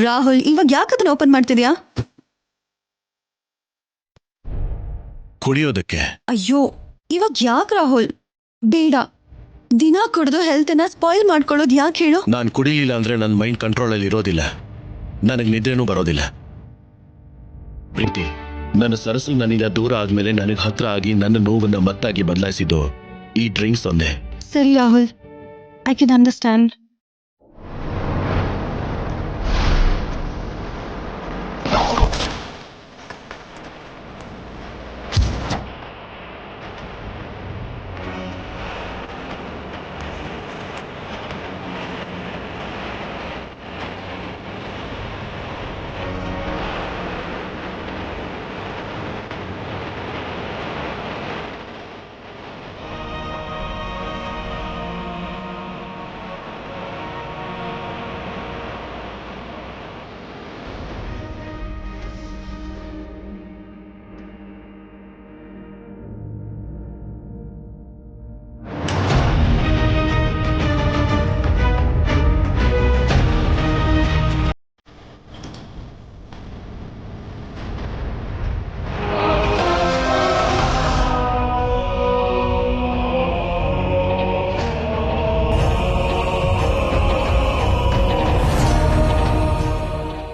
ರಾಹುಲ್, ಇವಾಗ ಯಾಕೆ ಅದನ್ನ ಓಪನ್ ಮಾಡ್ತಿದ್ಯಾ? ಕುಡಿಯೋದಕ್ಕೆ. ಅಯ್ಯೋ, ಇವಾಗ ಯಾಕೆ ರಾಹುಲ್? ಬೇಡ. ದಿನ ಕುಡಿದು ಹೆಲ್ತನ್ನ ಸ್ಪಾಯಿಲ್ ಮಾಡ್ಕೊಳ್ಳೋದು ಯಾಕೆ ಹೇಳು? ನಾನು ಕುಡಿಲಿಲ್ಲ ಅಂದ್ರೆ ನನ್ನ ಮೈಂಡ್ ಕಂಟ್ರೋಲಲ್ಲಿ ಇರೋದಿಲ್ಲ, ನನಗೆ ನಿದ್ರೆನೂ ಬರೋದಿಲ್ಲ. ಪ್ರೀತಿ, ನನ್ನ ಸರಸು ನನ್ನಿಂದ ದೂರ ಆದ್ಮೇಲೆ ನನಗೆ ಹತ್ರ ಆಗಿ ನನ್ನ ನೋವನ್ನ ಮತ್ತಾಗಿ ಬದಲಾಯಿಸಿದ್ದು ಈ ಡ್ರಿಂಕ್ಸ್ ಒಂದೇ. ಸರಿ Rahul, I can understand.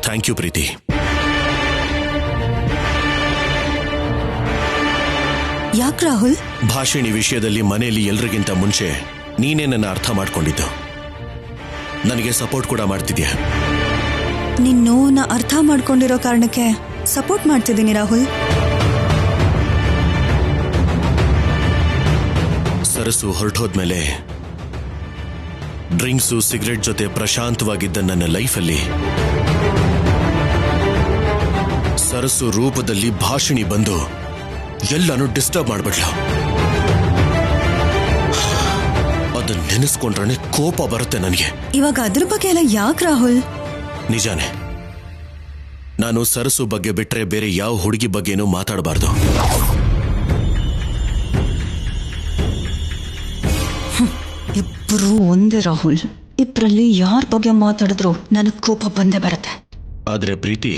Thank you Preeti. ಯಾಕೆ ರಾಹುಲ್? ಭಾಷಿಣಿ ವಿಷಯದಲ್ಲಿ ಮನೆಯಲ್ಲಿ ಎಲ್ರಿಗಿಂತ ಮುಂಚೆ ನೀನೇ ನನ್ನ ಅರ್ಥ ಮಾಡ್ಕೊಂಡಿದ್ದು, ನನಗೆ ಸಪೋರ್ಟ್ ಕೂಡ ಮಾಡ್ತಿದ್ಯಾ. ನಿನ್ನ ನೋವನ್ನ ಅರ್ಥ ಮಾಡ್ಕೊಂಡಿರೋ ಕಾರಣಕ್ಕೆ ಸಪೋರ್ಟ್ ಮಾಡ್ತಿದ್ದೀನಿ ರಾಹುಲ್. ಸರಸು ಹೊರಟೋದ್ಮೇಲೆ ಡ್ರಿಂಕ್ಸು ಸಿಗರೆಟ್ ಜೊತೆ ಪ್ರಶಾಂತವಾಗಿದ್ದ ನನ್ನ ಲೈಫಲ್ಲಿ ಸರಸು ರೂಪದಲ್ಲಿ ಭಾಷಿಣಿ ಬಂದು ಎಲ್ಲಾನು ಡಿಸ್ಟರ್ಬ್ ಮಾಡ್ಬಿಡ್ಲ. ಅದನ್ನ ನೆನೆಸ್ಕೊಂಡ್ರೆ ಕೋಪ ಬರುತ್ತೆ ನನಗೆ. ಇವಾಗ ಅದ್ರ ಬಗ್ಗೆ ಎಲ್ಲ ಯಾಕೆ ರಾಹುಲ್? ನಿಜಾನೇ, ನಾನು ಸರಸು ಬಗ್ಗೆ ಬಿಟ್ರೆ ಬೇರೆ ಯಾವ ಹುಡುಗಿ ಬಗ್ಗೆನೂ ಮಾತಾಡಬಾರ್ದು. ಇಬ್ಬರು ಒಂದೇ ರಾಹುಲ್. ಇಬ್ಬರಲ್ಲಿ ಯಾರ ಬಗ್ಗೆ ಮಾತಾಡಿದ್ರು ನನಗೆ ಕೋಪ ಬಂದೇ ಬರುತ್ತೆ. ಆದ್ರೆ ಪ್ರೀತಿ,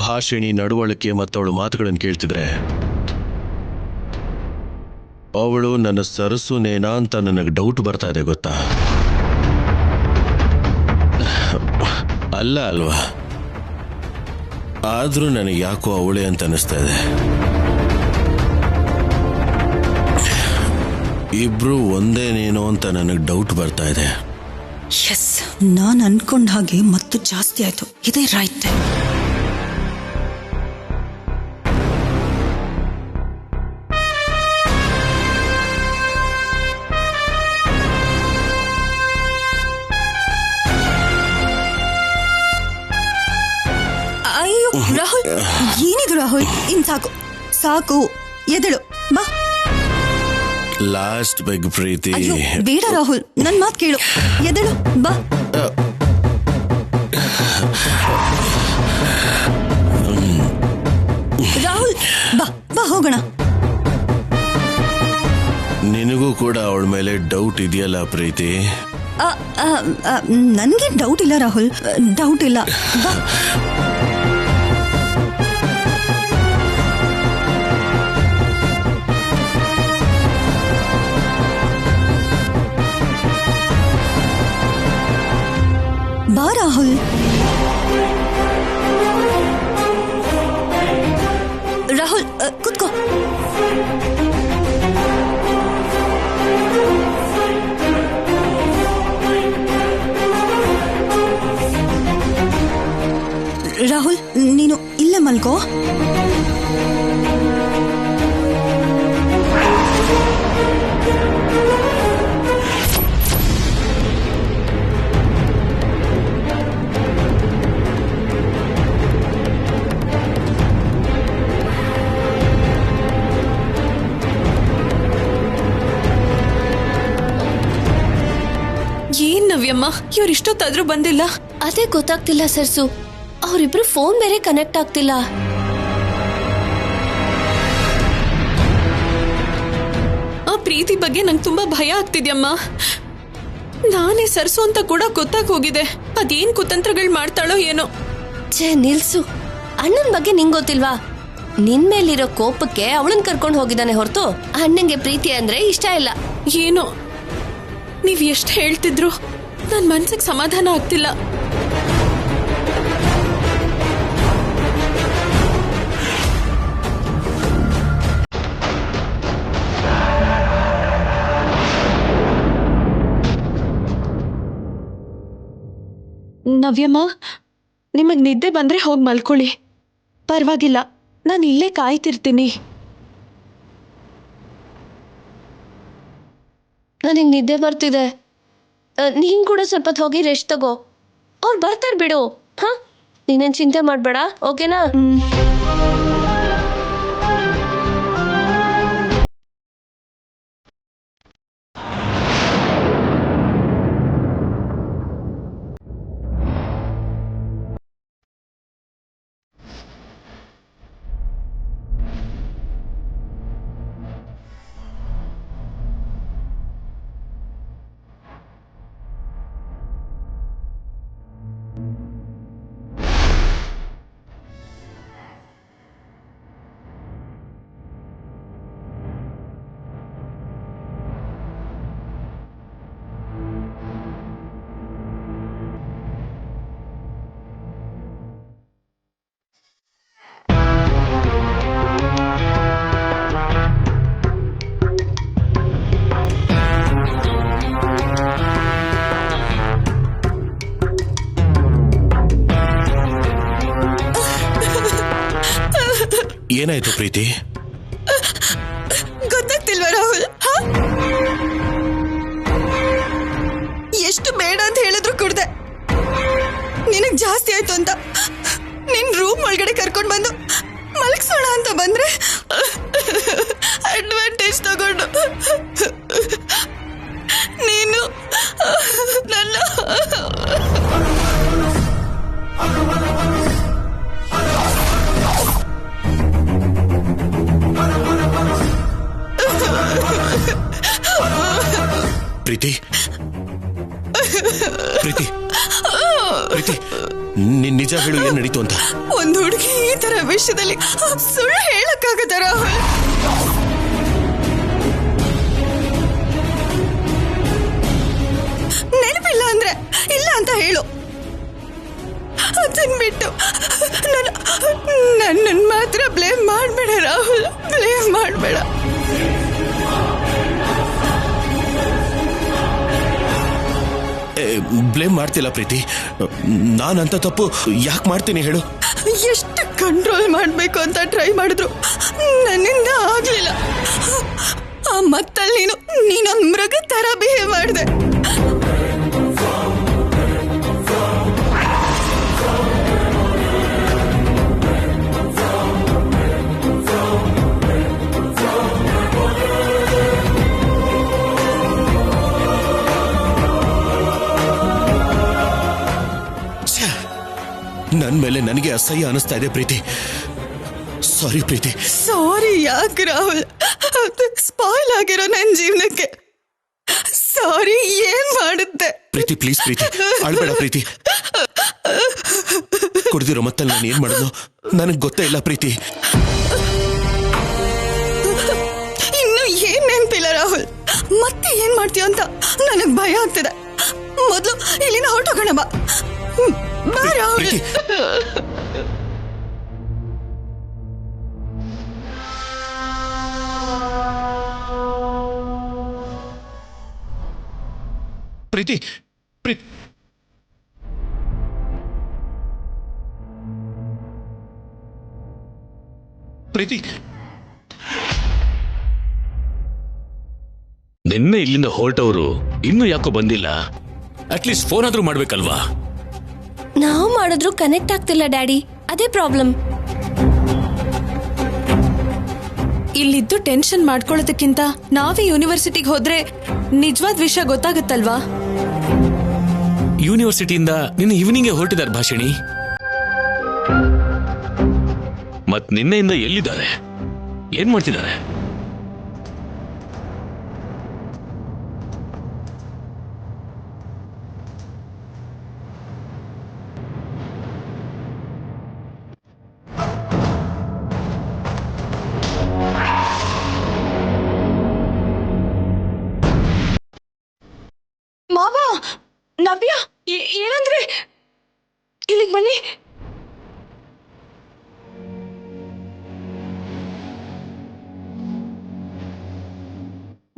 ಭಾಷಿಣಿ ನಡವಳಿಕೆ ಮತ್ತವಳು ಮಾತುಗಳನ್ನು ಕೇಳ್ತಿದ್ರೆ ಅವಳು ನನ್ನ ಸರಸುನೇನಾ ಅಂತ ನನಗೆ ಡೌಟ್ ಬರ್ತಾ ಇದೆ, ಗೊತ್ತಾ? ಅಲ್ಲ ಅಲ್ವಾ? ಆದ್ರೂ ನನಗೆ ಯಾಕೋ ಅವಳೇ ಅಂತ ಅನಿಸ್ತಾ ಇದೆ. ಇಬ್ರು ಒಂದೇನೇನೋ ಅಂತ ನನಗೆ ಡೌಟ್ ಬರ್ತಾ ಇದೆ. ಎಸ್, ನಾನು ಅನ್ಕೊಂಡ ಹಾಗೆ ಮತ್ತು ಜಾಸ್ತಿ ಆಯ್ತು. ಇದೇ ರೈಟ್. ಅಯ್ಯೋ ರಾಹುಲ್, ಏನಿದು ರಾಹುಲ್? ಇನ್ ಸಾಕು ಸಾಕು, ಎದಳು ಬಾ. ಲಾಸ್ಟ್ ಬೆಗ್ ಪ್ರೀತಿ. ಅಯ್ಯೋ ಬೇಡ ರಾಹುಲ್, ನನ್ ಮಾತು ಕೇಳು, ಎದಳು ಬಾ. ರಾಹುಲ್ ಬಾ ಬಾ, ಹೋಗೋಣ. ನಿನಗೂ ಕೂಡ ಅವಳ ಮೇಲೆ ಡೌಟ್ ಇದೆಯಲ್ಲ ಪ್ರೀತಿ? ನನ್ಗೆ ಡೌಟ್ ಇಲ್ಲ ರಾಹುಲ್, ಡೌಟ್ ಇಲ್ಲ. ಬಾ. ಬಾ ರಾಹುಲ್. ರಾಹುಲ್ ಕುತ್ಕೋ. ರಾಹುಲ್, ನೀನು ಇಲ್ಲೇ ಮಲ್ಕೋ. ಏನ್ ನವ್ಯಮ್ಮ, ಇವ್ರಿಷ್ಟೊತ್ತಾದ್ರೂ ಬಂದಿಲ್ಲ? ಅದೇ ಗೊತ್ತಾಗ್ತಿಲ್ಲ ಸರ್ಸು, ಅವರಿಬ್ರು ಫೋನ್ ಬೇರೆ ಕನೆಕ್ಟ್ ಆಗ್ತಿಲ್ಲ. ಆ ಪ್ರೀತಿ ಬಗ್ಗೆ ನಂಗೆ ತುಂಬಾ ಭಯ ಆಗ್ತಿದ್ಯಮ್ಮ. ನಾನೇ ಸರ್ಸು ಅಂತ ಕೂಡ ಗೊತ್ತಾಗ್ ಹೋಗಿದೆ. ಅದೇನ್ ಕುತಂತ್ರಗಳು ಮಾಡ್ತಾಳೋ ಏನೋ. ಛೇ ನಿಲ್ಸು, ಅಣ್ಣನ ಬಗ್ಗೆ ನಿಂಗ್ ಗೊತ್ತಿಲ್ವಾ? ನಿನ್ ಮೇಲಿರೋ ಕೋಪಕ್ಕೆ ಅವಳನ್ ಕರ್ಕೊಂಡು ಹೋಗಿದ್ದಾನೆ ಹೊರತು ಅಣ್ಣಂಗೆ ಪ್ರೀತಿ ಅಂದ್ರೆ ಇಷ್ಟ ಇಲ್ಲ. ಏನೋ ನೀವ್ ಎಷ್ಟ್ ಹೇಳ್ತಿದ್ರು ನನ್ ಮನ್ಸಿಗೆ ಸಮಾಧಾನ ಆಗ್ತಿಲ್ಲ. ನವ್ಯಮ್ಮ, ನಿಮಗ್ ನಿದ್ದೆ ಬಂದ್ರೆ ಹೋಗಿ ಮಲ್ಕೊಳ್ಳಿ. ಪರವಾಗಿಲ್ಲ, ನಾನು ಇಲ್ಲೇ ಕಾಯ್ತಿರ್ತೀನಿ. ನನಗೆ ನಿದ್ದೆ ಬರ್ತಿದೆ. ನೀನ್ ಕೂಡ ಸ್ವಲ್ಪ ಹೊತ್ತು ಹೋಗಿ ರೆಸ್ಟ್ ತಗೋ. ಅವ್ರು ಬರ್ತಾರೆ ಬಿಡು. ಹಾ, ನೀನೇನ್ ಚಿಂತೆ ಮಾಡ್ಬೇಡ, ಓಕೆನಾ? ಏನಾಯ್ತು ಪ್ರೀತಿ? ಗೊತ್ತಾಗ್ತಿಲ್ವಾ ರಾಹುಲ್? ಎಷ್ಟು ಬೇಡ ಅಂತ ಹೇಳಿದ್ರು ಕುಡ್ದೆ. ನಿನಗ್ ಜಾಸ್ತಿ ಆಯ್ತು ಅಂತ ನಿನ್ ರೂಮ್ ಒಳಗಡೆ ಕರ್ಕೊಂಡ್ ಬಂದು ಮಲಗಿಸೋಣ ಅಂತ ಬಂದ್ರೆ ಅಡ್ವಾಂಟೇಜ್ ತಗೊಂಡು ನೀನು ನನ್ನ ಪ್ರೀತಿ ಪ್ರೀತಿ ಪ್ರೀತಿ ನಿಜ ಹೇಳು, ಏನ್ ನಡೀತು ಅಂತ? ಒಂದು ಹುಡುಗಿ ಈ ತರ ವಿಷಯದಲ್ಲಿ ಸುಳ್ಳು ಹೇಳಕ್ಕಾಗತ್ತ ರಾಹುಲ್? ನೆನಪಿಲ್ಲ ಅಂದ್ರೆ ಇಲ್ಲ ಅಂತ ಹೇಳು. ಅದನ್ ಬಿಟ್ಟು ನನ್ನನ್ ಮಾತ್ರ ಬ್ಲೇಮ್ ಮಾಡ್ಬೇಡ ರಾಹುಲ್, ಬ್ಲೇಮ್ ಮಾಡ್ಬೇಡ. ಬ್ಲೇಮ್ ಮಾಡ್ತಿಲ್ಲ ಪ್ರೀತಿ, ನಾನಂತ ತಪ್ಪು ಯಾಕೆ ಮಾಡ್ತೀನಿ ಹೇಳು? ಎಷ್ಟು ಕಂಟ್ರೋಲ್ ಮಾಡ್ಬೇಕು ಅಂತ ಟ್ರೈ ಮಾಡಿದ್ರು ನನ್ನಿಂದ ಆಗ್ಲಿಲ್ಲ. ಆ ಮತ್ತಲ್ಲಿ ನೀನೊಂದ್ ಮೃಗ ತರ ಬಿಹೇವ್ ಮಾಡಿದೆ. ನನ್ ಮೇಲೆ ನನಗೆ ಅಸಹ್ಯ ಅನಿಸ್ತಾ ಇದೆ ಪ್ರೀತಿ. ಸಾರಿ ಪ್ರೀತಿ. ಸಾರಿ ಯಾಕೆ ರಾಹುಲ್? ಸ್ಪಾಯ್ಲ್ ಆಗಿರೋ ನನ್ನ ಜೀವನಕ್ಕೆ ಸಾರಿ ಏನ್ ಮಾಡುತ್ತೆ? ಪ್ರೀತಿ ಪ್ಲೀಸ್ ಪ್ರೀತಿ, ಅಳ್ಬೇಡ ಪ್ರೀತಿ. ಕುಡ್ದಿರೋ ಮತ್ತಲ್ಲಿ ನಾನು ಏನ್ ಮಾಡೋದು ನನಗ್ ಗೊತ್ತೇ ಇಲ್ಲ ಪ್ರೀತಿ. ಇನ್ನು ಏನ್ ನೆನ್ಪಿಲ್ಲ ರಾಹುಲ್. ಮತ್ತೆ ಏನ್ ಮಾಡ್ತೀಯ ಅಂತ ನನಗ್ ಭಯ ಆಗ್ತದೆ. ಮೊದಲು ಇಲ್ಲಿನ ಹೊರಟೋಗೋಣ ಬಾ. ಪ್ರೀತಿ ಪ್ರೀತಿ ಪ್ರೀತಿ ಪ್ರೀತಿ ನಿನ್ನೆ ಇಲ್ಲಿಂದ ಹೊರಟವರು ಇನ್ನೂ ಯಾಕೋ ಬಂದಿಲ್ಲ? ಅಟ್ಲೀಸ್ಟ್ ಫೋನ್ ಆದ್ರೂ ಮಾಡ್ಬೇಕಲ್ವಾ? ನಾವು ಮಾಡಿದ್ರು ಕನೆಕ್ಟ್ ಆಗ್ತಿಲ್ಲ ಡ್ಯಾಡಿ, ಅದೇ ಪ್ರಾಬ್ಲಮ್. ಇಲ್ಲಿದ್ದು ಟೆನ್ಷನ್ ಮಾಡ್ಕೊಳ್ಳೋದಕ್ಕಿಂತ ನಾವೇ ಯೂನಿವರ್ಸಿಟಿಗೆ ಹೋದ್ರೆ ನಿಜವಾದ ವಿಷಯ ಗೊತ್ತಾಗುತ್ತಲ್ವಾ? ಯೂನಿವರ್ಸಿಟಿಯಿಂದ ನಿನ್ನೆ ಈವ್ನಿಂಗ್ ಹೊರಟಿದ್ದಾರೆ ಭಾಷಿಣಿ. ಮತ್ ನಿನ್ನೆಯಿಂದ ಎಲ್ಲಿದ್ದಾರೆ, ಏನ್ ಮಾಡ್ತಿದ್ದಾರೆ? ನವ್ಯ ಏನಂದ್ರೆ ಇಲ್ಲಿಗೆ ಬನ್ನಿ.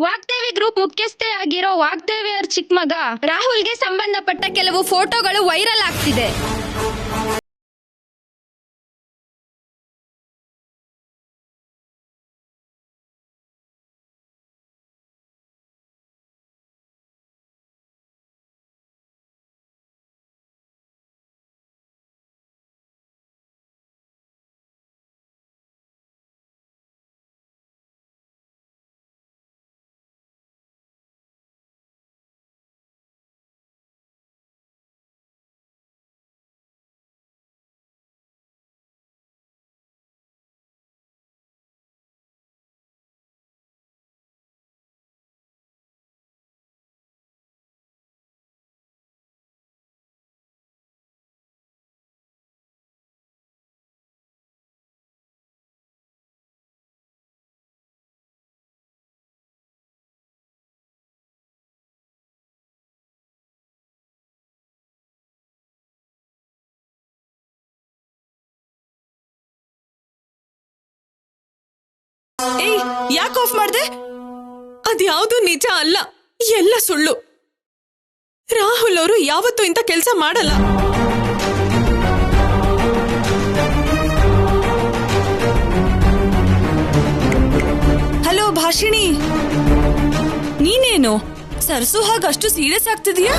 ವಾಗ್ದೇವಿ ಗ್ರೂಪ್ ಮುಖ್ಯಸ್ಥೆ ಆಗಿರೋ ವಾಗ್ದೇವಿ ಅವ್ರ ಚಿಕ್ಕ ಮಗ ರಾಹುಲ್ಗೆ ಸಂಬಂಧಪಟ್ಟ ಕೆಲವು ಫೋಟೋಗಳು ವೈರಲ್ ಆಗ್ತಿದೆ. ಏಯ್, ಯಾಕೆ ಆಫ್ ಮಾಡ್ದೆ? ಅದ್ಯಾವುದು ನಿಜ ಅಲ್ಲ, ಎಲ್ಲ ಸುಳ್ಳು. ರಾಹುಲ್ ಅವರು ಯಾವತ್ತೂ ಇಂಥ ಕೆಲಸ ಮಾಡಲ್ಲ. ಹಲೋ ಭಾಷಿಣಿ, ನೀನೇನು ಸರ್ಸು ಹಾಗಷ್ಟು ಸೀರಿಯಸ್ ಆಗ್ತಿದೀಯಾ?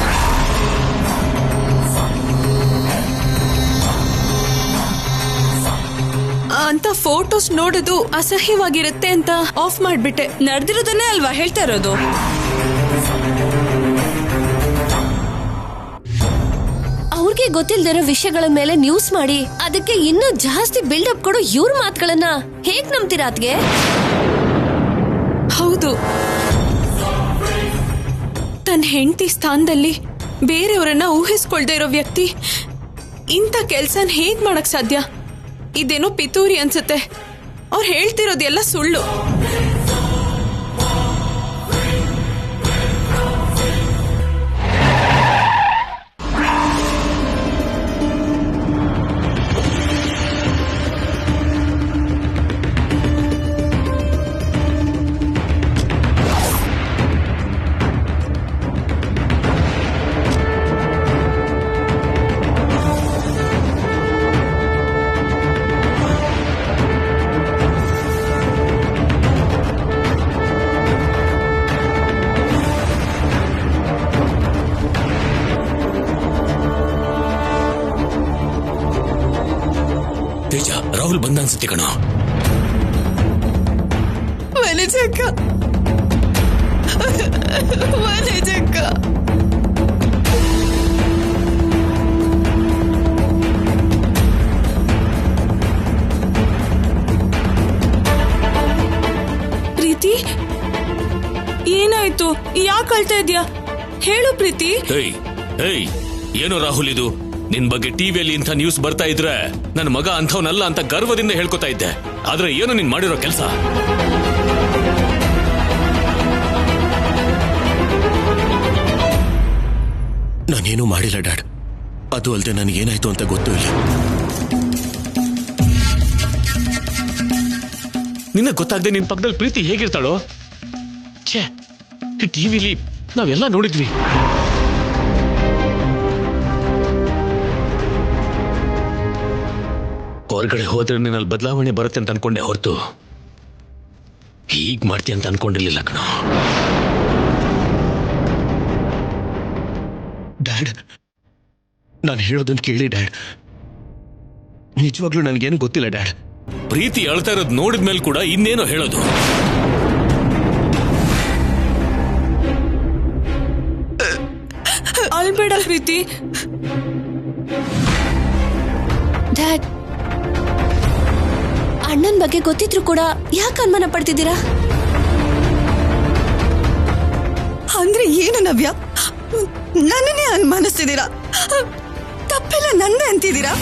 ಅಂತ ಫೋಟೋಸ್ ನೋಡೋದು ಅಸಹ್ಯವಾಗಿರುತ್ತೆ ಅಂತ ಆಫ್ ಮಾಡ್ಬಿಟ್ಟೆ. ನಡೆದಿರೋದನ್ನೇ ಅಲ್ವಾ ಹೇಳ್ತಾ ಇರೋದು. ಅವ್ರಿಗೆ ಗೊತ್ತಿಲ್ದಿರೋ ವಿಷಯಗಳ ಮೇಲೆ ನ್ಯೂಸ್ ಮಾಡಿ ಅದಕ್ಕೆ ಇನ್ನೂ ಜಾಸ್ತಿ ಬಿಲ್ಡಪ್ ಕೊಡೋ ಇವ್ರ ಮಾತುಗಳನ್ನ ಹೇಗ್ ನಂಬ್ತೀರಾ ಅದ್ಗೆ? ಹೌದು, ತನ್ನ ಹೆಂಡತಿ ಸ್ಥಾನದಲ್ಲಿ ಬೇರೆಯವರನ್ನ ಊಹಿಸ್ಕೊಳ್ದೇ ಇರೋ ವ್ಯಕ್ತಿ ಇಂಥ ಕೆಲ್ಸನ ಹೇಗ್ ಮಾಡಕ್ ಸಾಧ್ಯ? ಇದೇನೋ ಪಿತೂರಿ ಅನ್ಸುತ್ತೆ. ಅವ್ರು ಹೇಳ್ತಿರೋದೆಲ್ಲ ಸುಳ್ಳು. ತೇಜ, ರಾಹುಲ್ ಬಂದ ಅನ್ಸುತ್ತೆ ಕಣ. ವನಜಕ್ಕ, ವನಜಕ್ಕ, ಪ್ರೀತಿ ಏನಾಯ್ತು? ಯಾಕೆ ಅಳ್ತಾ ಇದ್ಯಾ? ಹೇಳು ಪ್ರೀತಿ. ಏಯ್, ಏನು ರಾಹುಲ್ ಇದು? ನಿನ್ ಬಗ್ಗೆ ಟಿವಿಯಲ್ಲಿ ಇಂಥ ನ್ಯೂಸ್ ಬರ್ತಾ ಇದ್ರೆ ನನ್ನ ಮಗ ಅಂಥವನಲ್ಲ ಅಂತ ಗರ್ವದಿಂದ ಹೇಳ್ಕೊತಾ ಇದ್ದೆ. ಆದ್ರೆ ಏನು ನೀನ್ ಮಾಡಿರೋ ಕೆಲಸ? ನಾನೇನು ಮಾಡಿಲ್ಲ ಡ್ಯಾಡ್. ಅದು ಅಲ್ಲದೆ ನನಗೇನಾಯ್ತು ಅಂತ ಗೊತ್ತೂ ಇಲ್ಲ. ನಿನಗೆ ಗೊತ್ತಾಗದೆ ನಿನ್ ಪಕ್ಕದಲ್ಲಿ ಪ್ರೀತಿ ಹೇಗಿರ್ತಾಳೋ? ಛೇ, ಟಿವಿಲಿ ನಾವೆಲ್ಲ ನೋಡಿದ್ವಿ. ಹೊರಗಡೆ ಹೋದ್ರೆ ನಿನ್ನಲ್ಲಿ ಬದಲಾವಣೆ ಬರುತ್ತೆ ಅಂತ ಅನ್ಕೊಂಡೆ ಹೊರತು ಹೀಗ್ ಮಾಡ್ತೀಯ ಅಂತ ಅನ್ಕೊಂಡಿರ್ಲಿಲ್ಲ ಕಣ. ಡ್ಯಾಡ್, ನಾನು ಹೇಳೋದನ್ನ ಕೇಳಿ ಡ್ಯಾಡ್. ನಿಜವಾಗ್ಲೂ ನನಗೇನು ಗೊತ್ತಿಲ್ಲ ಡ್ಯಾಡ್. ಪ್ರೀತಿ ಅಳ್ತಾ ಇರೋದು ನೋಡಿದ್ಮೇಲೆ ಕೂಡ ಇನ್ನೇನೋ ಹೇಳೋದು? ಅಳ್ಬೇಡ ಪ್ರೀತಿ. ಡ್ಯಾಡ್, ಅಣ್ಣನ ಬಗ್ಗೆ ಗೊತ್ತಿದ್ರು ಕೂಡ ಯಾಕೆ ಅನುಮಾನ ಪಡ್ತಿದ್ದೀರಾ? ಅಂದ್ರೆ ಏನು ನವ್ಯ? ನನ್ನನ್ನೇ ಅನುಮಾನಿಸ್ತಿದ್ದೀರಾ? ತಪ್ಪೆಲ್ಲ ನಂದೇ ಅಂತಿದ್ದೀರಾ?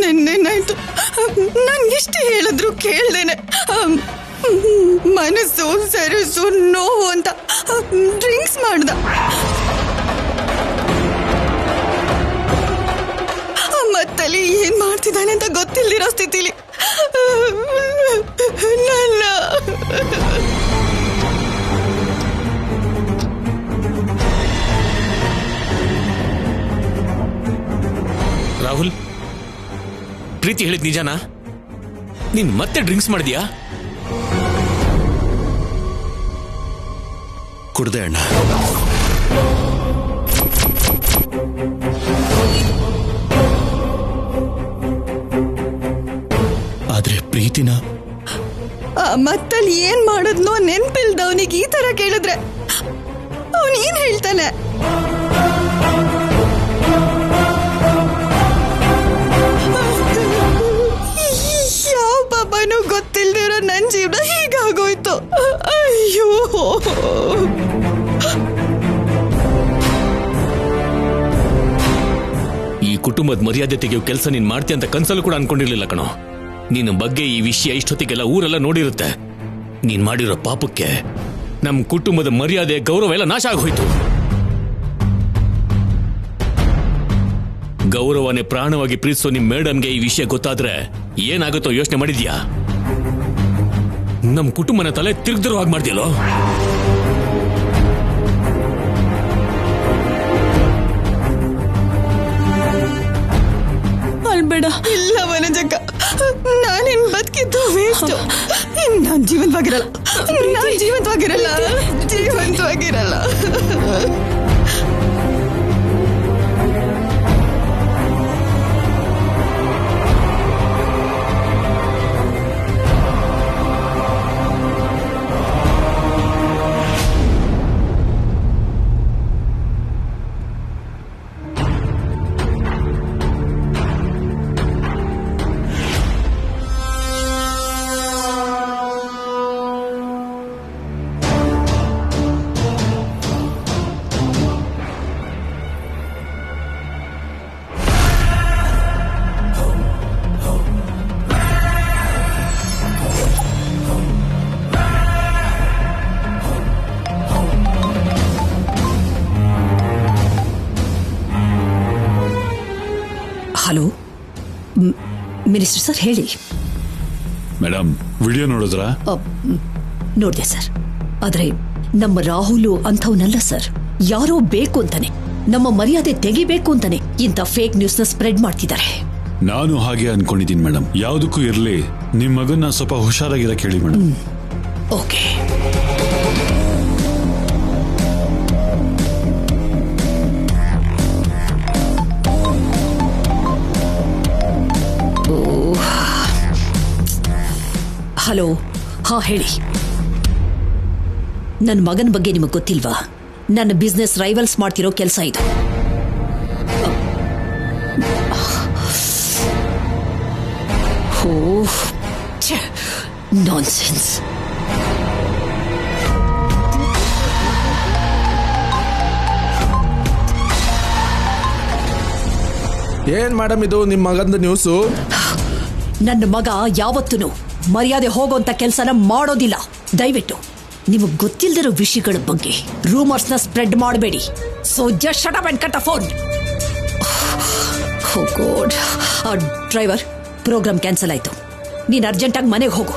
ನಿನ್ನೇನಾಯ್ತು? ನನ್ಗೆ ಎಷ್ಟು ಹೇಳಿದ್ರು ಕೇಳ್ದೇನೆ ಮನಸ್ಸು ಸರಸು ನೋವು ಅಂತ ಡ್ರಿಂಕ್ಸ್ ಮಾಡ್ದ. ಮತ್ತಲ್ಲಿ ಏನ್ ಮಾಡ್ತಿದ್ದಾನೆ ಅಂತ ಗೊತ್ತಿಲ್ದಿರೋ ಸ್ಥಿತಿಲಿ ನನ್ನ ರಾಹುಲ್, ಪ್ರೀತಿ ಹೇಳಿದ್ ನಿಜಾನಾ? ನೀನ್ ಮತ್ತೆ ಡ್ರಿಂಕ್ಸ್ ಮಾಡಿದ್ಯಾ? ಕುಡ್ದೆ ಅಣ್ಣ. ಆದ್ರೆ ಪ್ರೀತಿನ ಮತ್ತಲ್ಲಿ ಏನ್ ಮಾಡಿದ್ನೋ ನೆನ್ಪಿಲ್ದವನಿಗೆ ಈ ತರ ಕೇಳಿದ್ರೆ ಅವನೇನ್ ಹೇಳ್ತಾನೆ? ಯಾವ ಪಾಪನೂ ಗೊತ್ತಿಲ್ದಿರೋ ನನ್ ಜೀವನ ಹೀಗಾಗೋಯ್ತು. ಅಯ್ಯೋ, ಈ ಕುಟುಂಬದ ಮರ್ಯಾದೆ ತೆಗೆಯೋ ಕೆಲಸ ನೀನ್ ಮಾಡ್ತೀಯ ಅಂತ ಕನ್ಸಲ್ಲೂ ಕೂಡ ಅನ್ಕೊಂಡಿರ್ಲಿಲ್ಲ ಕಣೋ. ನಿನ್ನ ಬಗ್ಗೆ ಈ ವಿಷಯ ಇಷ್ಟೊತ್ತಿಗೆಲ್ಲ ಊರೆಲ್ಲ ನೋಡಿರುತ್ತೆ. ನೀನ್ ಮಾಡಿರೋ ಪಾಪಕ್ಕೆ ನಮ್ ಕುಟುಂಬದ ಮರ್ಯಾದೆ ಗೌರವ ಎಲ್ಲ ನಾಶ ಆಗೋಯ್ತು. ಗೌರವನೇ ಪ್ರಾಣವಾಗಿ ಪ್ರೀತಿಸೋ ನಿಮ್ ಮೇಡಮ್ಗೆ ಈ ವಿಷಯ ಗೊತ್ತಾದ್ರೆ ಏನಾಗುತ್ತೋ ಯೋಚನೆ ಮಾಡಿದ್ಯಾ? ನಮ್ ಕುಟುಂಬನ ತಲೆ ತಿರುಗ್ದಿರೋ ಹಾಗೆ ಮಾಡ್ತೀಯಲ್ಲೋ. ಅಲ್ಬೇಡ. ಇಲ್ಲ ವನಜಕ್ಕ, ನಾನೇನ್ ಬದುಕಿದ್ದು ವೇಸ್ಟ್. ನಾನ್ ಜೀವಂತವಾಗಿರಲ್ಲ, ಜೀವಂತವಾಗಿರಲ್ಲ. ಹಲೋ ಮಿನಿಸ್ಟರ್ ಸರ್, ಹೇಳಿ. ಮೇಡಮ್, ವಿಡಿಯೋ ನೋಡಿದ್ರಾ? ನೋಡಿದೆ ಸರ್. ಆದ್ರೆ ನಮ್ಮ ರಾಹುಲು ಅಂಥವನಲ್ಲ ಸರ್. ಯಾರೋ ಬೇಕು ಅಂತಾನೆ, ನಮ್ಮ ಮರ್ಯಾದೆ ತೆಗಿಬೇಕು ಅಂತಾನೆ ಇಂಥ ಫೇಕ್ ನ್ಯೂಸ್ನ ಸ್ಪ್ರೆಡ್ ಮಾಡ್ತಿದ್ದಾರೆ. ನಾನು ಹಾಗೆ ಅನ್ಕೊಂಡಿದ್ದೀನಿ ಮೇಡಮ್. ಯಾವುದಕ್ಕೂ ಇರ್ಲಿ, ನಿಮ್ ಮಗನ್ನ ಸ್ವಲ್ಪ ಹುಷಾರಾಗಿರಕ್ಕೆ ಹೇಳಿ ಮೇಡಮ್. ಓಕೆ. ಹಲೋ, ಹಾ ಹೇಳಿ. ನನ್ನ ಮಗನ ಬಗ್ಗೆ ನಿಮಗೆ ಗೊತ್ತಿಲ್ವಾ? ನನ್ನ ಬಿಸ್ನೆಸ್ ರೈವಲ್ಸ್ ಮಾಡ್ತಿರೋ ಕೆಲಸ ಇದು. ನಾನ್ಸೆನ್ಸ್. ಏನ್ ಮೇಡಮ್ ಇದು ನಿಮ್ಮ ಮಗಂದು ನ್ಯೂಸು? ನನ್ನ ಮಗ ಯಾವತ್ತೂ ಮರ್ಯಾದೆ ಹೋಗೋಂತ ಕೆಲಸನ ಮಾಡೋದಿಲ್ಲ. ದಯವಿಟ್ಟು ನಿಮಗೆ ಗೊತ್ತಿಲ್ಲದಿರೋ ವಿಷಯಗಳ ಬಗ್ಗೆ ರೂಮರ್ಸ್ನ ಸ್ಪ್ರೆಡ್ ಮಾಡಬೇಡಿ. So just shut up and cut a phone. Oh God. Driver, program cancel ಆಯ್ತು. ನೀನು ಅರ್ಜೆಂಟಾಗಿ ಮನೆಗೆ ಹೋಗು.